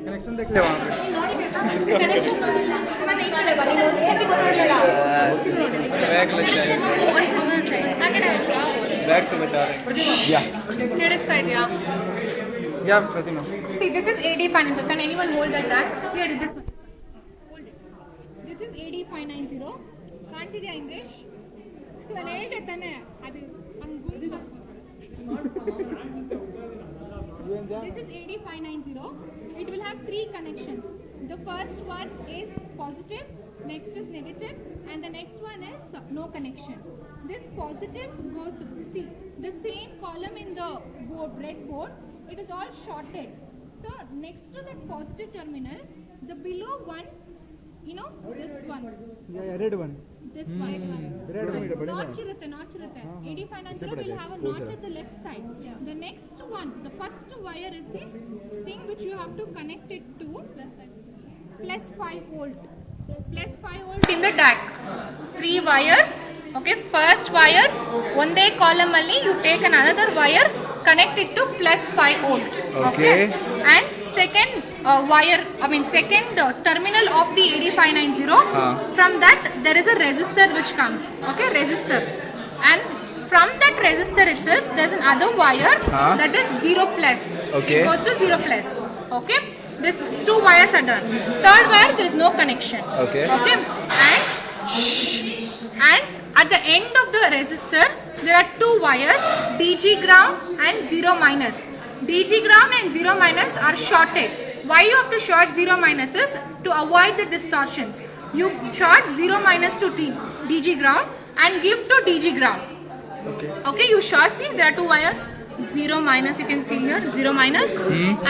Connection देख ले वहाँ पे। बैग लग जाएगा। बैग तो बचा रहे हैं। या प्रतिमा। See, this is AD590. Can anyone hold that tag? Here, this one. Hold it. This is AD590. ಕಾಣ್ತಿದ್ಯಾ ಇಂಗ್ಲಿಷ್? ನಾನು ಹೇಳ್ದೆ ತಾನೆ ಅದು This is AD590. It will have 3 connections. The first one is positive, next is negative, and the next one is no connection. This positive goes to, see, the same column in the board, red board, it is all shorted. So next to that positive terminal, the below one, you know, this one. Yeah, red one. This one. Red one. Notch irutte. AD590 will have a notch at the left side. The next one, the first wire is the thing which you have to connect it to plus 5 volt. Plus 5 volt in the DAC. 3 wires. Okay, first wire, one day column only, you take another wire, connect it to plus 5 volt. Okay. And second second terminal of the AD590. From that there is a resistor which comes. Okay, resistor. And from that resistor itself, there is another wire that is 0 plus. Okay. It goes to 0 plus. Okay. This 2 wires are done. Third wire, there is no connection. Okay. Okay. And at the end of the resistor, there are 2 wires, DG ground and 0 minus. DG ground and 0 minus are shorted. Why you have to short 0 minus is to avoid the distortions. You short 0 minus to DG ground and give to DG ground. Okay, you short, see there are 2 wires, 0 minus, you can see here, 0 minus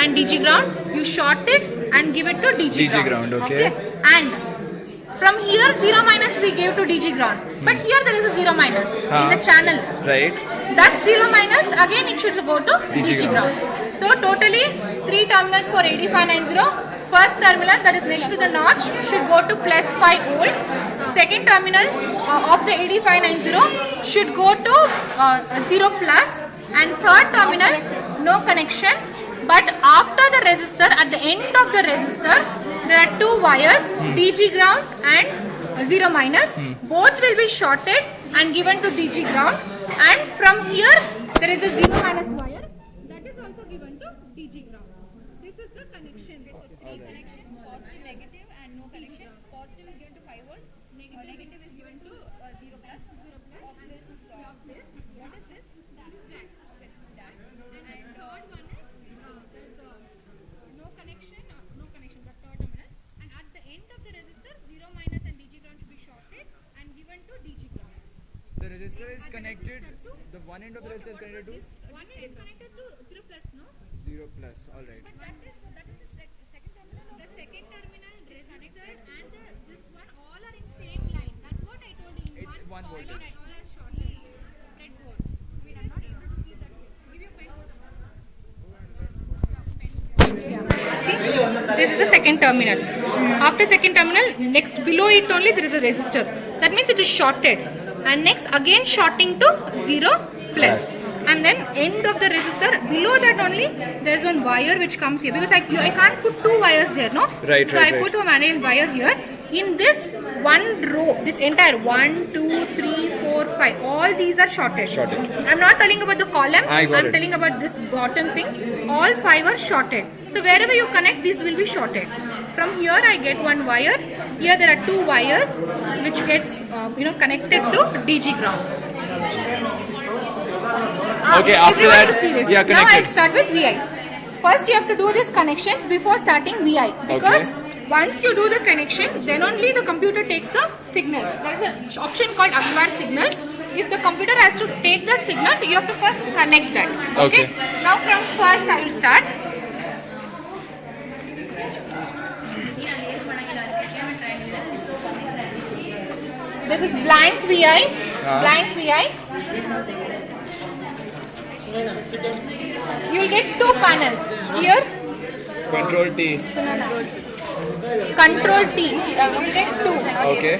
and DG ground. You short it and give it to DG ground. Okay. And from here 0 minus we gave to DG ground, but here there is a 0 minus in the channel. Right. That 0 minus again it should go to DG ground. So totally 3 terminals for AD590. First terminal that is next to the notch should go to plus 5 volt. Second terminal of the AD590 should go to 0 plus, and third terminal no connection. But after the resistor, at the end of the resistor, there are 2 wires, DG ground and 0 minus. Both will be shorted and given to DG ground. And from here, there is a 0 minus wire that is also given to DG ground. This is the connection. So 3 connections, positive, negative and no connection. Positive is given to 5 volts, negative is given to 0 plus. 0 plus of this, what is this? That. And third one is there is no connection, the third terminal. And at the end of the resistor, 0 minus and DG ground should be shorted and given to DG ground. The resistor is connected. The one end of the resistor is connected to. One end is connected to 0 plus, no? 0 plus. All right. But that is the second terminal. The second terminal is connected, and this one all are in same line. That's what I told you. In It's one all voltage. are shorted. Breadboard. Wait, I'm not able to see that. Give your pen. See, this is the second terminal. After second terminal, next below it only there is a resistor. That means it is shorted. And next again shorting to 0 plus. And then end of the resistor, below that only there is one wire which comes here. Because I can't put 2 wires there, no? Right, so right, I put one wire here. In this one row, this entire 1, 2, 3, 4, 5, all these are shorted. I'm not telling about the columns. I'm telling about this bottom thing. All 5 are shorted. So wherever you connect, these will be shorted. From here I get one wire. Here there are 2 wires which gets connected to DG ground. Okay, after everyone that, you see this. yeah, Now connected. I'll start with VI. First you have to do these connections before starting VI, because once you do the connection, then only the computer takes the signals. There is an option called acquire signals. If the computer has to take that signals, you have to first connect that. Okay. Now from first I will start. This is blank VI. Blank VI. You will get 2 panels. Here. Control T. Control T. You will get 2. Okay.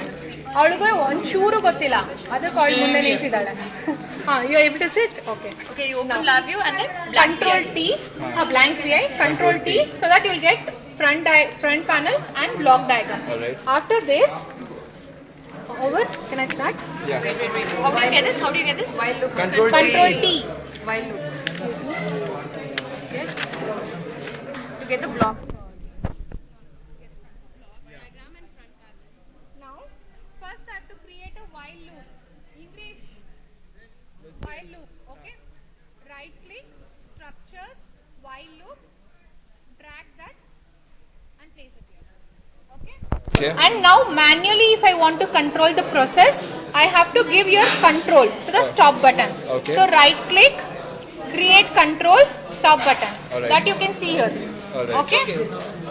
ಅವಳಿಗೆ ಒಂಚೂರು ಗೊತ್ತಿಲ್ಲ, ಅದಕ್ಕೆ ಅವಳು ಮುಂದೆ ನಿಂತಿದ್ದಾಳೆ. You are able to sit? Okay. Okay, you open lab view and then blank Control VI. T, blank VI, Control T, so that you will get front panel and block diagram. Alright. After this, over. Can I start? Yeah. Wait. How do you get this? How do you get this? Control Control T. T. While loop. Excuse me. To get the block. Now, first I have to create a while loop. English. While loop. Okay. Right click, structures, while loop. Drag that and place it here. Okay. Okay. And now manually if I want to control the process, I have to give your control to the stop button. Okay. So right click, create control, stop button. Alright. That you can see here. Alright. Okay.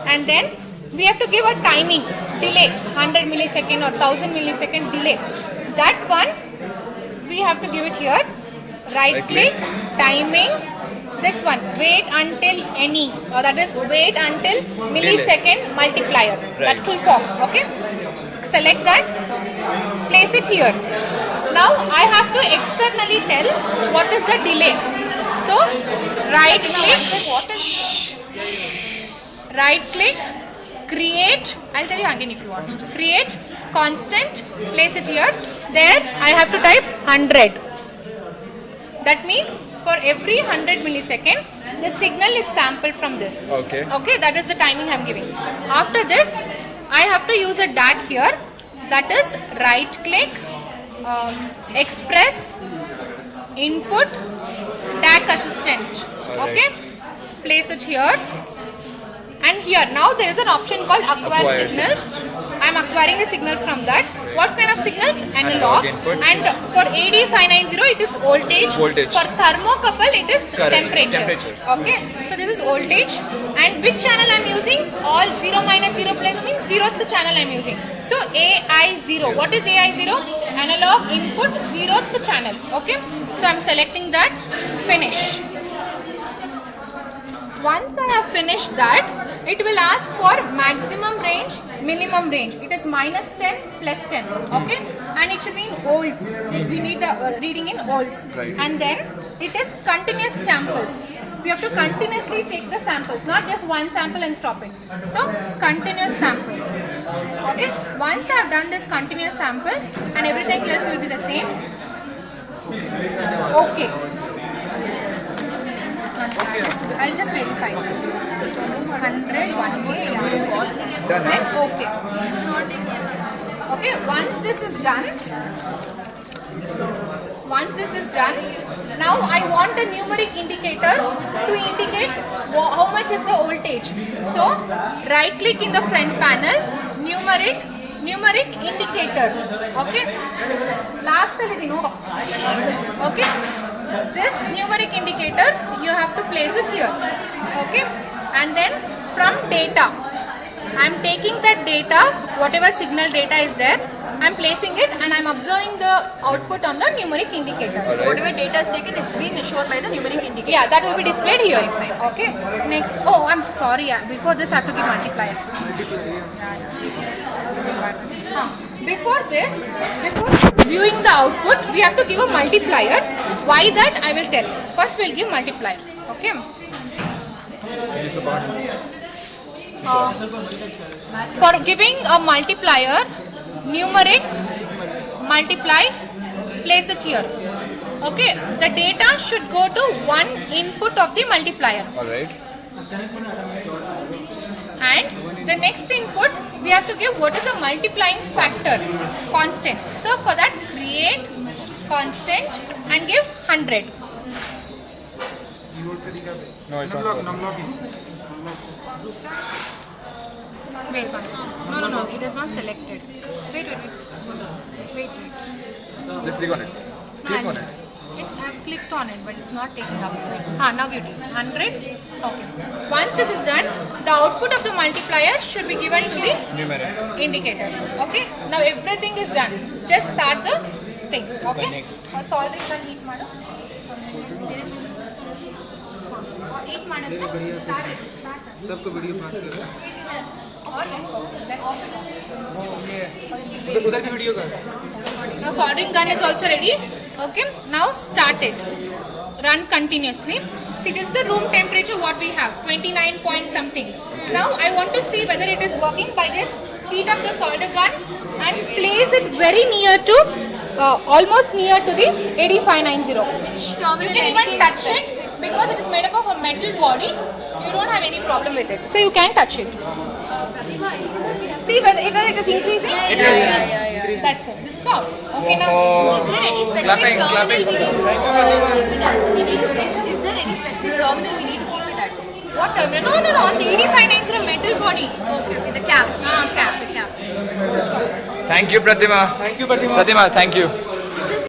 And then we have to give a timing, delay, 100 millisecond or 1000 millisecond delay. That one, we have to give it here. Right click, timing. This one, wait until any, that is wait until millisecond multiplier. That's full form. Okay. Select that, place it here. Now I have to externally tell what is the delay. So right click, create. I'll tell you again if you want. Create constant, place it here. There I have to type 100. That means for every 100 millisecond, the signal is sampled from this. Okay. Okay, that is the timing I am giving. After this, I have to use a DAC here. That is right click, express, input, DAC assistant. Okay, place it here. And here, now there is an option called acquire signals. I am acquiring the signals from that. What kind of signals? Analog. Input. And for AD590, it is voltage. Voltage. For thermocouple, it is Correct. temperature. Okay. So this is voltage. And which channel I am using? All 0 minus 0 plus means 0th channel I am using. So AI0. What is AI0? Analog input 0th channel. Okay. So I am selecting that. Finish. Once I have finished that, it will ask for maximum range, minimum range. It is minus 10 plus 10. Okay, and it should be in volts. We need the reading in volts. Right. And then it is continuous samples. We have to continuously take the samples, not just one sample and stop it. So continuous samples. Okay. Once I have done this continuous samples and everything else will be the same. Okay. I'll just verify. 100, 1K, then okay. Okay, once this is done, now I want a numeric indicator to indicate how much is the voltage. So, right click in the front panel, numeric indicator. Okay, last thing. Okay. This numeric indicator you have to place it here. Okay, and then from data I am taking that data, whatever signal data is there, I am placing it and I am observing the output on the numeric indicator. So whatever data is taken, it's been shown by the numeric indicator. Yeah, that will be displayed here. Okay, next, oh I'm sorry, before this I have to give multiplier. Before viewing the output, we have to give a multiplier. Why that I will tell. First we will give multiplier. Okay. For giving a multiplier, numeric multiply, place it here. Okay. The data should go to one input of the multiplier. Alright. And the next input we have to give what is the multiplying factor, constant. So for that create constant and give 100. No, it's not. Wait one second. No, it is not selected. Wait. Just click on it. Click on it. I've clicked on it, but it's not taking up. Wait. Now it is 100. Okay. Once this is done, the output of the multiplier should be given to the Numeric. indicator. Okay. Now everything is done. Just start the thing. Okay. Soldering the heat madam. Heat madam. Start it. सबको video पास कर रहा है और उधर की video का now soldering gun is also ready. Okay, now start it. Run continuously. See, this is the room temperature what we have, 29 point something. Now I want to see whether it is working by just heat up the solder gun and place it very near to, almost near to the 8590. Which terminal? You can even touch it because it is made up of a metal body. You don't have any problem with it. So you can touch it. Pratima, is it? See whether it is increasing? Yeah. That's it. This is how. Okay, now. Is there any specific Clapping, terminal clapping. we need to keep it at? We need to is there any specific terminal we need to keep it at? What terminal? No, on the 8590 metal body. Okay, the cap. Cap. The cap. Thank you, Pratima. Thank you, Pratima. Pratima, thank you. This is